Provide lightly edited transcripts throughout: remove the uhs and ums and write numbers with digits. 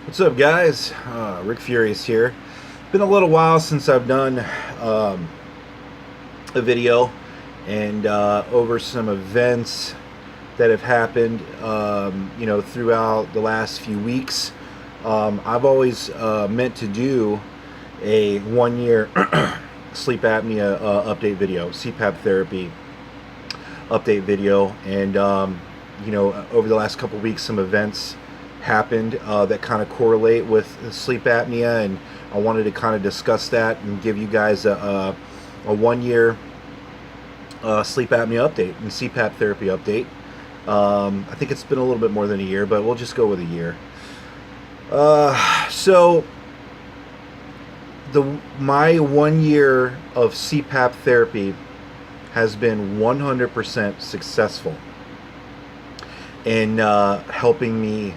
What's up, guys? Rick Furious here. Been a little while since I've done a video and over some events that have happened, throughout the last few weeks. I've always meant to do a 1 year sleep apnea update video, Cpap therapy update video, and over the last couple weeks, some events happened that kind of correlate with sleep apnea, and I wanted to kind of discuss that and give you guys a 1 year sleep apnea update and CPAP therapy update. I think it's been a little bit more than a year, but we'll just go with a year. So my 1 year of CPAP therapy has been 100% successful in helping me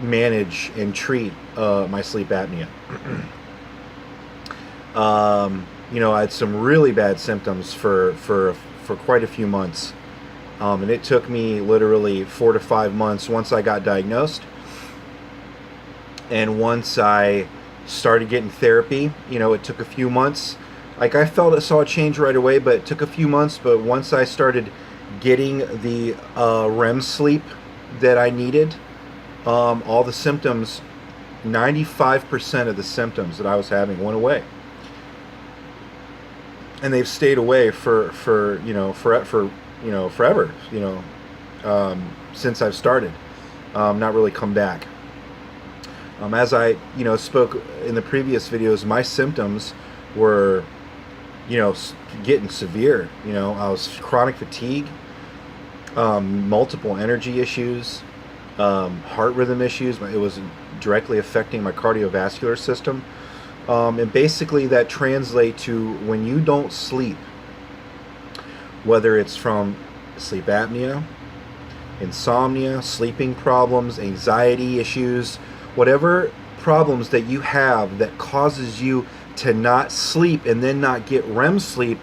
manage and treat my sleep apnea. I had some really bad symptoms for quite a few months, and it took me literally 4 to 5 months once I got diagnosed, and once I started getting therapy. It took a few months. Like, I saw a change right away, but it took a few months. But once I started getting the REM sleep that I needed, all the symptoms, 95% of the symptoms that I was having went away, and they've stayed away for forever. Since I've started, not really come back. As I spoke in the previous videos, my symptoms were getting severe. I was chronic fatigue, multiple energy issues, heart rhythm issues. It was directly affecting my cardiovascular system, and basically that translates to when you don't sleep, whether it's from sleep apnea, insomnia, sleeping problems, anxiety issues, whatever problems that you have that causes you to not sleep and then not get REM sleep,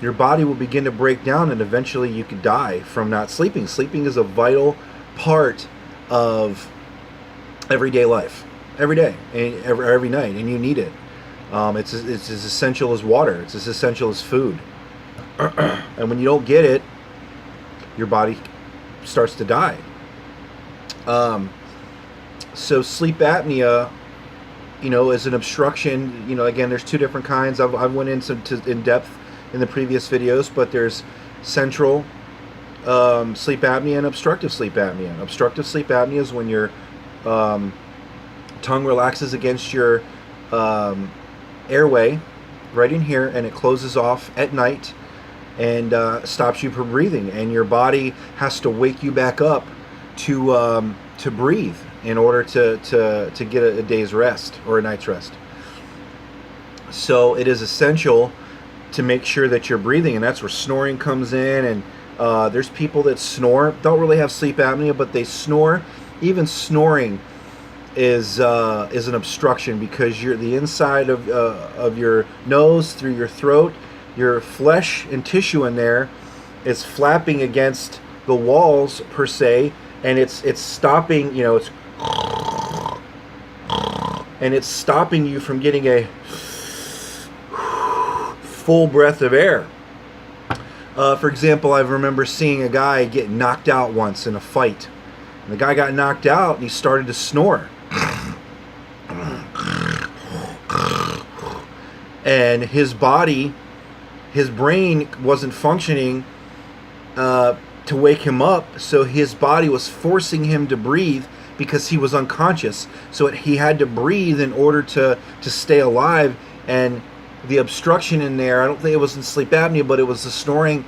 your body will begin to break down, and eventually you could die from not sleeping. Sleeping is a vital part of everyday life, every day, and every night, and you need it. It's as essential as water. It's as essential as food. And when you don't get it, your body starts to die. So sleep apnea, is an obstruction. Again, there's two different kinds. I've went into in depth in the previous videos, but there's central sleep apnea and obstructive sleep apnea. Obstructive sleep apnea is when your tongue relaxes against your airway right in here, and it closes off at night and stops you from breathing, and your body has to wake you back up to breathe in order to get a day's rest or a night's rest. So it is essential to make sure that you're breathing, and that's where snoring comes in. And there's people that snore, don't really have sleep apnea, but they snore. Even snoring is an obstruction, because the inside of your nose, through your throat, your flesh and tissue in there is flapping against the walls per se, and it's stopping, it's stopping you from getting a full breath of air. For example, I remember seeing a guy get knocked out once in a fight. And the guy got knocked out and he started to snore. And his brain wasn't functioning to wake him up, so his body was forcing him to breathe because he was unconscious. So he had to breathe in order to stay alive. And the obstruction in there, I don't think it was in sleep apnea, but it was the snoring,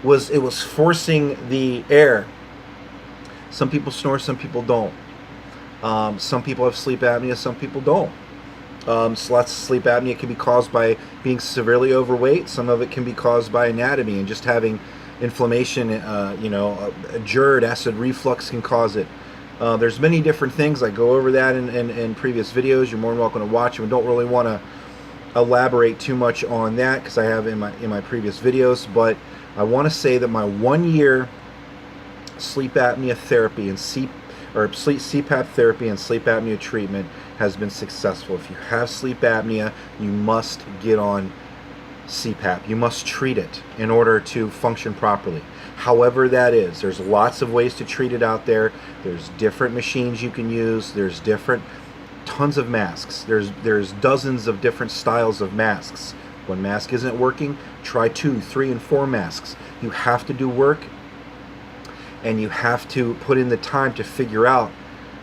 it was forcing the air. Some people snore, some people don't. Some people have sleep apnea, some people don't. So lots of sleep apnea can be caused by being severely overweight. Some of it can be caused by anatomy and just having inflammation. A GERD, acid reflux, can cause it. There's many different things. I go over that in previous videos. You're more than welcome to watch them. I don't really want to elaborate too much on that because I have in my previous videos, but I want to say that my 1 year sleep apnea therapy and or CPAP therapy and sleep apnea treatment has been successful. If you have sleep apnea, you must get on CPAP. You must treat it in order to function properly. However that is, there's lots of ways to treat it out there. There's different machines you can use. There's tons of masks. There's dozens of different styles of masks. When mask isn't working, try 2, 3, and 4 masks. You have to do work, and you have to put in the time to figure out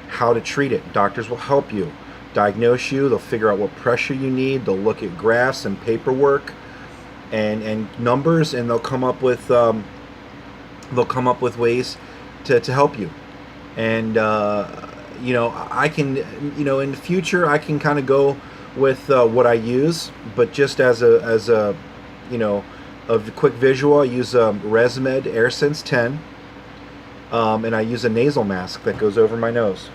how to treat it. Doctors will help you, diagnose you. They'll figure out what pressure you need. They'll look at graphs and paperwork and numbers, and they'll come up with ways to help you. And you know, I can, you know, in the future I can kind of go with what I use, but just as a you know, a quick visual, I use ResMed AirSense 10, and I use a nasal mask that goes over my nose.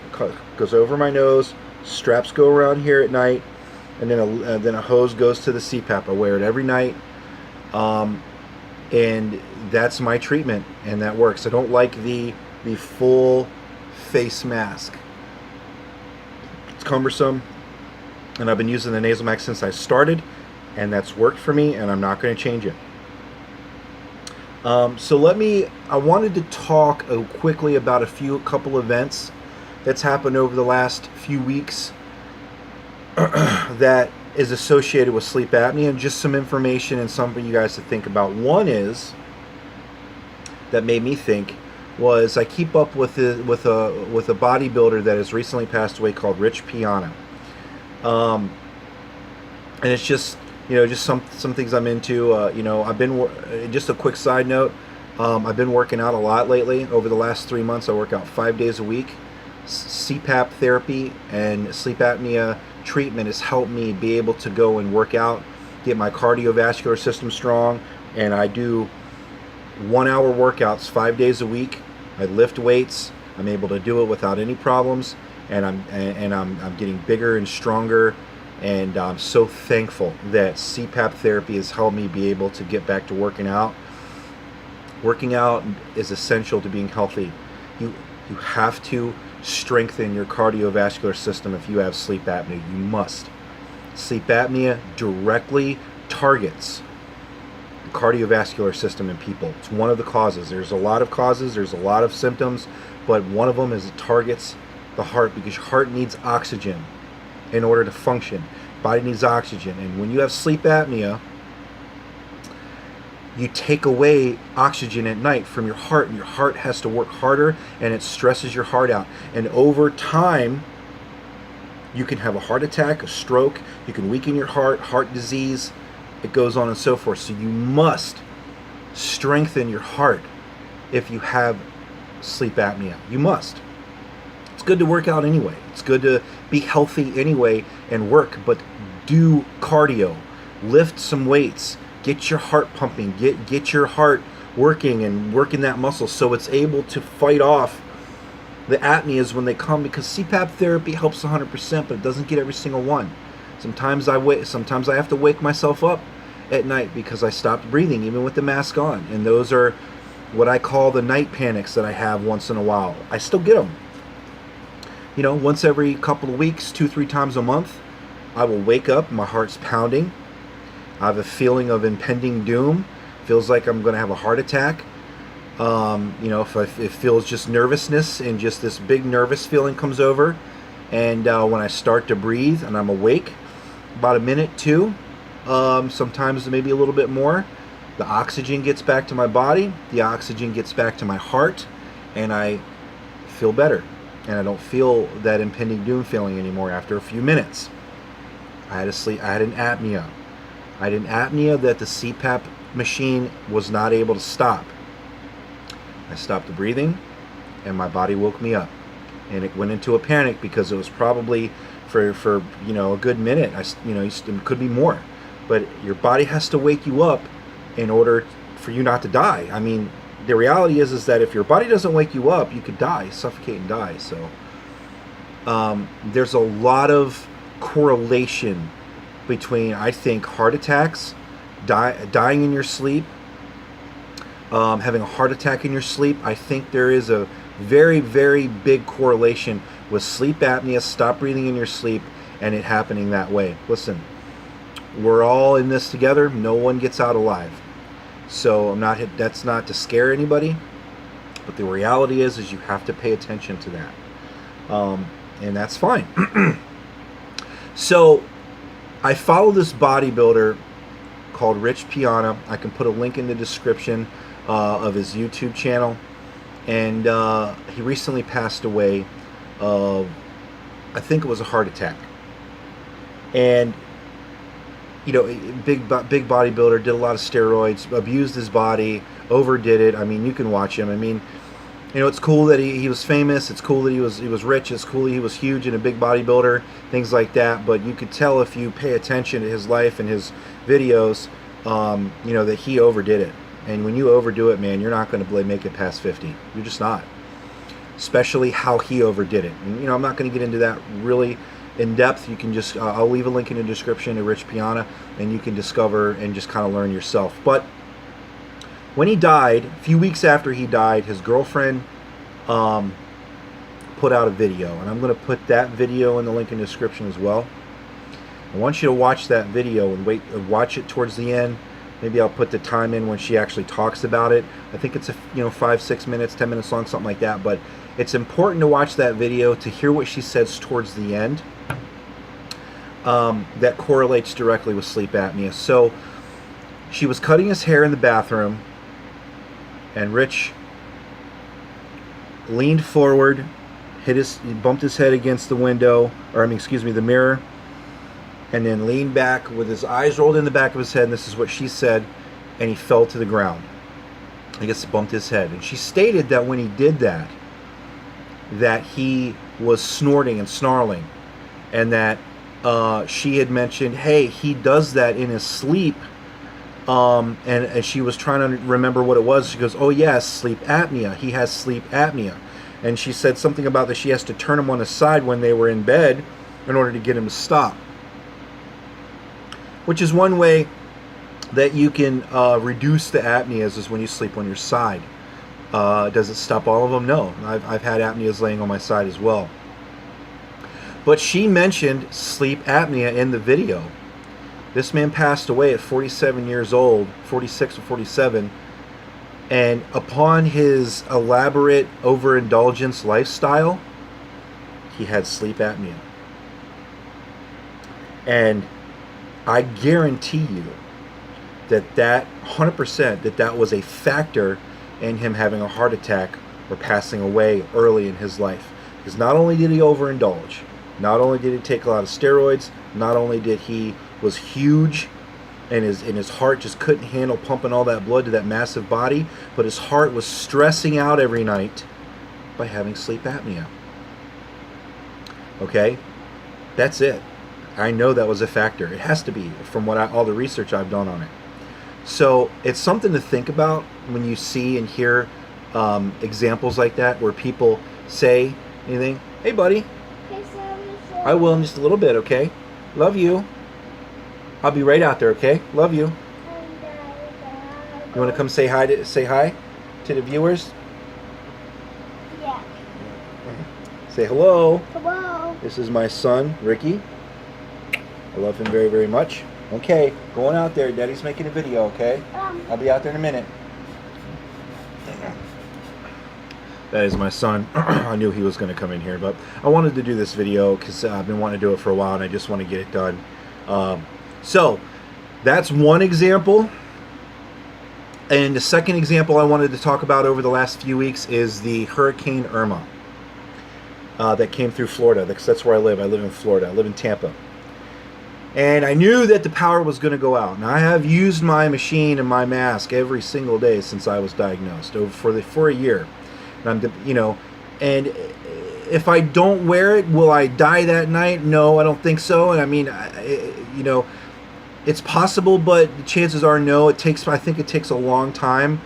Goes over my nose. Straps go around here at night, and then a hose goes to the CPAP. I wear it every night, and that's my treatment, and that works. I don't like the full face mask. It's cumbersome, and I've been using the nasal mask since I started, and that's worked for me, and I'm not going to change it. So I wanted to talk quickly about a couple events that's happened over the last few weeks that is associated with sleep apnea, and just some information and some for you guys to think about. One is that made me think was I keep up with a bodybuilder that has recently passed away called Piana, and it's just, you know, just some things I'm into. You know, just a quick side note, I've been working out a lot lately. Over the last 3 months, I work out 5 days a week. CPAP therapy and sleep apnea treatment has helped me be able to go and work out, get my cardiovascular system strong, and I do 1 hour workouts 5 days a week. I lift weights. I'm able to do it without any problems, and I'm getting bigger and stronger. And I'm so thankful that CPAP therapy has helped me be able to get back to working out. Working out is essential to being healthy. You have to strengthen your cardiovascular system if you have sleep apnea. You must. Sleep apnea directly targets the cardiovascular system in people. It's one of the causes. There's a lot of causes, there's a lot of symptoms, but one of them is it targets the heart, because your heart needs oxygen in order to function. Body needs oxygen, and when you have sleep apnea, you take away oxygen at night from your heart, and your heart has to work harder, and it stresses your heart out. And over time, you can have a heart attack, a stroke, you can weaken your heart disease, it goes on and so forth. So you must strengthen your heart if you have sleep apnea. You must. It's good to work out anyway. It's good to be healthy anyway and work, but do cardio, lift some weights, get your heart pumping, get your heart working and working that muscle so it's able to fight off the apneas when they come, because CPAP therapy helps 100%, but it doesn't get every single one. Sometimes I have to wake myself up at night because I stopped breathing even with the mask on, and those are what I call the night panics that I have once in a while. I still get them. You know, once every couple of weeks, 2-3 times a month, I will wake up, my heart's pounding, I have a feeling of impending doom, feels like I'm going to have a heart attack. You know, it feels just nervousness, and just this big nervous feeling comes over. And when I start to breathe and I'm awake, about a minute, 2, sometimes maybe a little bit more, the oxygen gets back to my body, the oxygen gets back to my heart, and I feel better. And I don't feel that impending doom feeling anymore after a few minutes. I had an apnea. I had an apnea that the CPAP machine was not able to stop. I stopped the breathing, and my body woke me up, and it went into a panic because it was probably for you know, a good minute. It could be more, but your body has to wake you up in order for you not to die. I mean, the reality is that if your body doesn't wake you up, you could die, suffocate and die. So there's a lot of correlation between, I think, heart attacks, dying in your sleep, having a heart attack in your sleep. I think there is a Very, very big correlation with sleep apnea, stop breathing in your sleep, and it happening that way. Listen, we're all in this together. No one gets out alive. So that's not to scare anybody, but the reality is you have to pay attention to that. And that's fine. So I follow this bodybuilder called Piana. I can put a link in the description of his YouTube channel. And he recently passed away of, I think it was a heart attack. And you know, big bodybuilder, did a lot of steroids, abused his body, overdid it. I mean, you can watch him. I mean, you know, it's cool that he was famous. It's cool that he was rich. It's cool that he was huge and a big bodybuilder, things like that. But you could tell if you pay attention to his life and his videos, you know, that he overdid it. And when you overdo it, man, you're not going to make it past 50. You're just not. Especially how he overdid it. And, you know, I'm not going to get into that really in depth. You can just, I'll leave a link in the description to Piana, and you can discover and just kind of learn yourself. But when he died, a few weeks after he died, his girlfriend put out a video. And I'm going to put that video in the link in the description as well. I want you to watch that video and watch it towards the end. Maybe I'll put the time in when she actually talks about it. I think it's 5, 6 minutes, 10 minutes long, something like that. But it's important to watch that video to hear what she says towards the end. That correlates directly with sleep apnea. So she was cutting his hair in the bathroom, and Rich leaned forward, bumped his head against the window, or the mirror, and then leaned back with his eyes rolled in the back of his head, and this is what she said, and he fell to the ground. I guess bumped his head. And she stated that when he did that, that he was snorting and snarling, and that she had mentioned, hey, he does that in his sleep, and she was trying to remember what it was. She goes, oh yes, sleep apnea. He has sleep apnea. And she said something about that she has to turn him on his side when they were in bed in order to get him to stop. Which is one way that you can reduce the apneas, is when you sleep on your side. Does it stop all of them? No. I've had apneas laying on my side as well. But she mentioned sleep apnea in the video. This man passed away at 47 years old, 46 or 47, and upon his elaborate overindulgence lifestyle, he had sleep apnea. And I guarantee you that 100% that was a factor in him having a heart attack or passing away early in his life. Because not only did he overindulge, not only did he take a lot of steroids, not only did he was huge and his heart just couldn't handle pumping all that blood to that massive body, but his heart was stressing out every night by having sleep apnea. Okay? That's it. I know that was a factor. It has to be, from all the research I've done on it. So it's something to think about when you see and hear examples like that, where people say anything. Hey, buddy. I will in just a little bit, okay? Love you. I'll be right out there, okay? Love you. You want to come say hi to the viewers? Yeah. Say hello. Hello. This is my son, Ricky. I love him very, very much. Okay, going out there. Daddy's making a video, okay? I'll be out there in a minute. That is my son. I knew he was going to come in here, but I wanted to do this video because I've been wanting to do it for a while, and I just want to get it done. So, that's one example. And the second example I wanted to talk about over the last few weeks is the Hurricane Irma that came through Florida. That's where I live. I live in Florida. I live in Tampa. And I knew that the power was going to go out. And I have used my machine and my mask every single day since I was diagnosed, for a year. And and if I don't wear it, will I die that night? No, I don't think so. And I mean, it's possible, but the chances are no. I think it takes a long time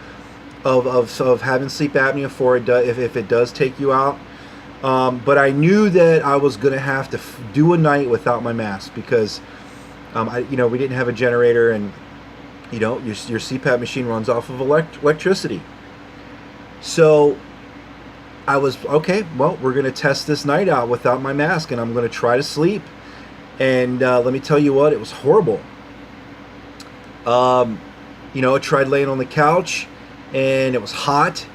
of having sleep apnea if it does take you out. But I knew that I was going to have to do a night without my mask because, we didn't have a generator, and your Cpap machine runs off of electricity. So I was, okay, well, we're going to test this night out without my mask, and I'm going to try to sleep. And let me tell you what, it was horrible. You know, I tried laying on the couch, and it was hot.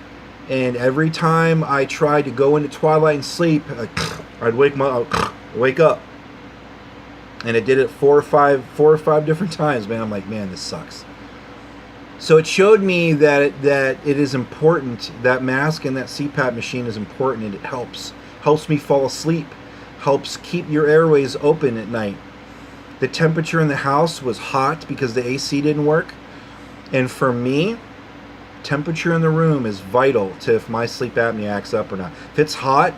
And every time I tried to go into twilight and sleep, I'd wake up. And it did it four or five different times, man. I'm like, man, this sucks. So it showed me that it is important. That mask and that CPAP machine is important, and it helps me fall asleep, helps keep your airways open at night. The temperature in the house was hot because the AC didn't work, and for me, temperature in the room is vital to if my sleep apnea acts up or not. If it's hot,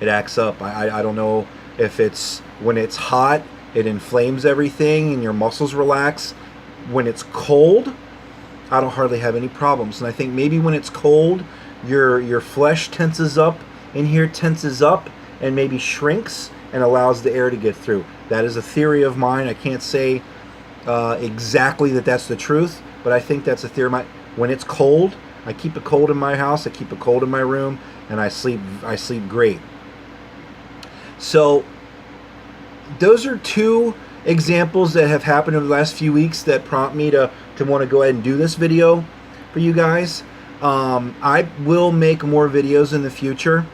it acts up. I don't know if it's when it's hot, it inflames everything and your muscles relax. When it's cold, I don't hardly have any problems. And I think maybe when it's cold, your flesh tenses up, in here tenses up and maybe shrinks and allows the air to get through. That is a theory of mine. I can't say exactly that that's the truth, but I think that's a theory of mine. When it's cold, I keep it cold in my house, I keep it cold in my room, and I sleep great. So those are two examples that have happened over the last few weeks that prompt me to want to go ahead and do this video for you guys. I will make more videos in the future.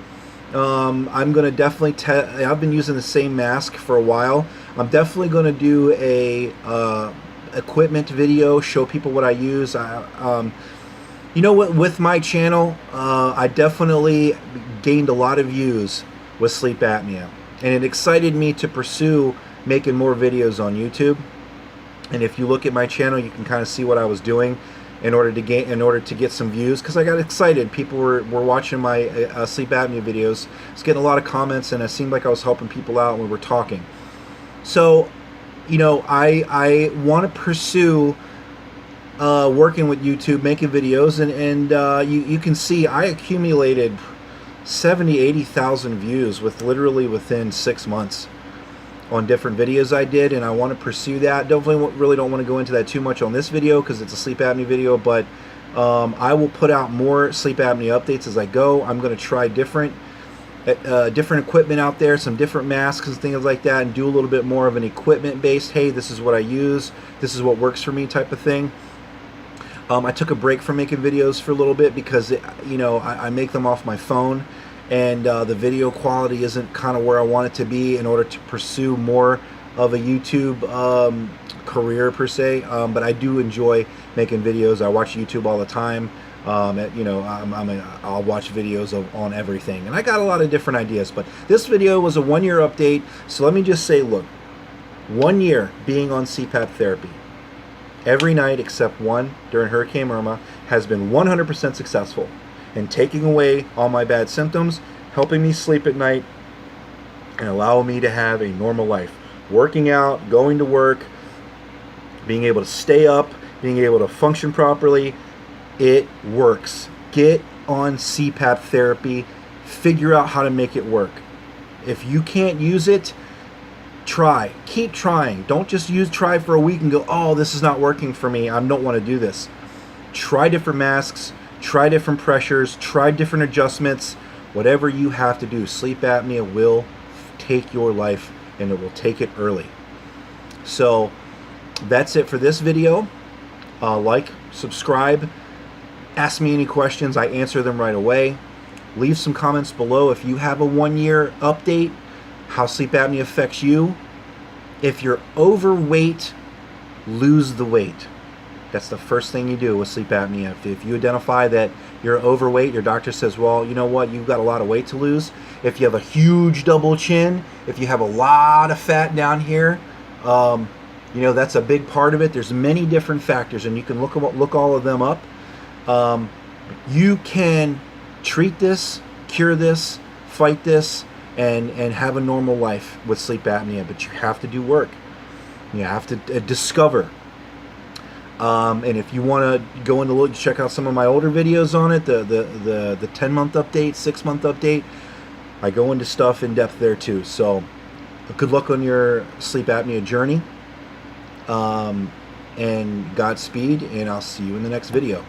I'm going to definitely I've been using the same mask for a while. I'm definitely going to do a equipment video, show people what I use. You know what, with my channel, I definitely gained a lot of views with sleep apnea, and it excited me to pursue making more videos on YouTube. And if you look at my channel, you can kind of see what I was doing in order to get some views, because I got excited. People were watching my sleep apnea videos. I was getting a lot of comments, and it seemed like I was helping people out when we were talking. So, you know, I want to pursue working with YouTube, making videos, and you can see I accumulated 80,000 views literally within 6 months on different videos I did, and I want to pursue that. Really don't want to go into that too much on this video because it's a sleep apnea video, but I will put out more sleep apnea updates as I go. I'm going to try different equipment out there, some different masks and things like that, and do a little bit more of an equipment based, hey, this is what I use, this is what works for me type of thing. I took a break from making videos for a little bit because you know, I make them off my phone, and the video quality isn't kind of where I want it to be in order to pursue more of a YouTube career per se. But I do enjoy making videos. I watch YouTube all the time. You know, I'll watch videos on everything, and I got a lot of different ideas. But this video was a 1-year update, so let me just say, look, 1 year being on CPAP therapy, every night except one during Hurricane Irma, has been 100% successful in taking away all my bad symptoms, helping me sleep at night, and allowing me to have a normal life. Working out, going to work, being able to stay up, being able to function properly. It works. Get on CPAP therapy. Figure out how to make it work. If you can't use it, try. Keep trying. Don't just try for a week and go, oh, this is not working for me, I don't want to do this. Try different masks, try different pressures, try different adjustments. Whatever you have to do, sleep apnea will take your life, and it will take it early. So that's it for this video. Like, subscribe, ask me any questions, I answer them right away. Leave some comments below if you have a 1-year update, how sleep apnea affects you. If you're overweight, lose the weight. That's the first thing you do with sleep apnea. If you identify that you're overweight, your doctor says, well, you know what, you've got a lot of weight to lose. If you have a huge double chin, if you have a lot of fat down here, you know, that's a big part of it. There's many different factors, and you can look all of them up. You can treat this, cure this, fight this, and have a normal life with sleep apnea, but you have to do work. You have to discover. And if you want to go and look, check out some of my older videos on it, the 10-month update, 6-month update. I go into stuff in depth there too. So good luck on your sleep apnea journey. And Godspeed, and I'll see you in the next video.